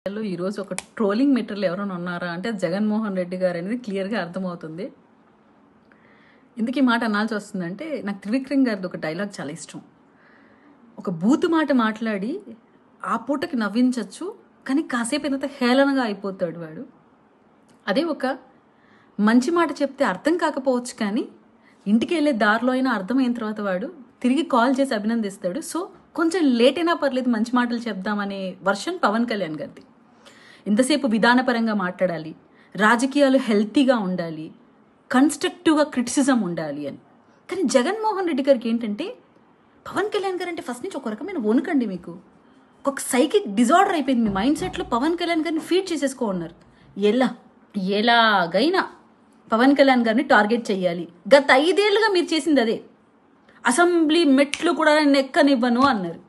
ఈరోజు ఒక trolling material ఎవరైనా ఉన్నారా అంటే జగన్మోహన్ రెడ్డి గారు అనేది క్లియర్గా అర్థమవుతుంది. ఎందుకు ఈ మాట అనాల్సి వస్తుందంటే నాకు త్రివిక్రమ్ గారిది ఒక డైలాగ్ చాలా ఇష్టం. ఒక బూతు మాట మాట్లాడి ఆ పూటకి నవ్వించవచ్చు, కానీ కాసేపు ఎంత హేళనగా అయిపోతాడు వాడు. అదే ఒక మంచి మాట చెప్తే అర్థం కాకపోవచ్చు, కానీ ఇంటికి వెళ్ళే దారిలో అయినా అర్థమైన తర్వాత వాడు తిరిగి కాల్ చేసి అభినందిస్తాడు. సో కొంచెం లేట్ అయినా పర్లేదు మంచి మాటలు చెప్దామనే వర్షన్ పవన్ కళ్యాణ్ గారిది. ఇంతసేపు విధానపరంగా మాట్లాడాలి, రాజకీయాలు హెల్తీగా ఉండాలి, కన్స్ట్రక్టివ్గా క్రిటిసిజం ఉండాలి అని. కానీ జగన్మోహన్ రెడ్డి గారికి ఏంటంటే పవన్ కళ్యాణ్ గారు అంటే ఫస్ట్ నుంచి ఒక రకమైన వణుకండి. మీకు ఒక సైకిక్ డిజార్డర్ అయిపోయింది. మీ మైండ్ సెట్లో పవన్ కళ్యాణ్ గారిని ఫీడ్ చేసేసుకో ఉన్నారు. ఎలాగైనా పవన్ కళ్యాణ్ గారిని టార్గెట్ చేయాలి. గత 5 ఏళ్ళుగా మీరు చేసింది అదే. అసెంబ్లీ మెట్లు కూడా నేను ఎక్కనివ్వను అన్నారు.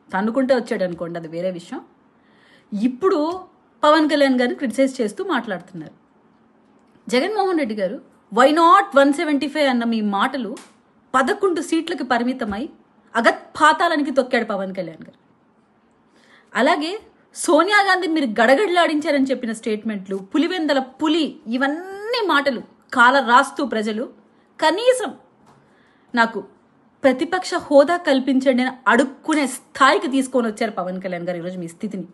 తన్నుకుంటే వచ్చాడు అనుకోండి, అది వేరే విషయం. ఇప్పుడు పవన్ కళ్యాణ్ గారిని క్రిటిసైజ్ చేస్తూ మాట్లాడుతున్నారు. జగన్మోహన్ రెడ్డి గారు వై నాట్ 175 అన్న మీ మాటలు 11 సీట్లకి పరిమితమై అగత్పాతాలనికి తొక్కాడు పవన్ కళ్యాణ్ గారు. అలాగే సోనియా గాంధీ మీరు గడగడలాడించారని చెప్పిన స్టేట్మెంట్లు, పులివెందల పులి, ఇవన్నీ మాటలు కాల రాస్తూ ప్రజలు కనీసం నాకు ప్రతిపక్ష హోదా కల్పించండి అని అడుక్కునే స్థాయికి తీసుకొని వచ్చారు పవన్ కళ్యాణ్ గారు ఈరోజు మీ స్థితిని.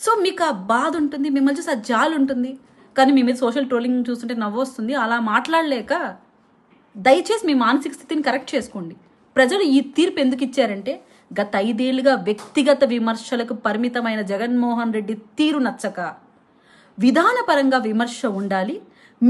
సో మీకు ఆ బాధ ఉంటుంది, మిమ్మల్ని చూసి ఆ జాలు ఉంటుంది, కానీ మీ మీద సోషల్ ట్రోలింగ్ చూస్తుంటే నవ్వొస్తుంది. అలా మాట్లాడలేక దయచేసి మీ మానసిక స్థితిని కరెక్ట్ చేసుకోండి. ప్రజలు ఈ తీర్పు ఎందుకు ఇచ్చారంటే గత 5 ఏళ్ళుగా వ్యక్తిగత విమర్శలకు పరిమితమైన జగన్మోహన్ రెడ్డి తీరు నచ్చక విధానపరంగా విమర్శ ఉండాలి,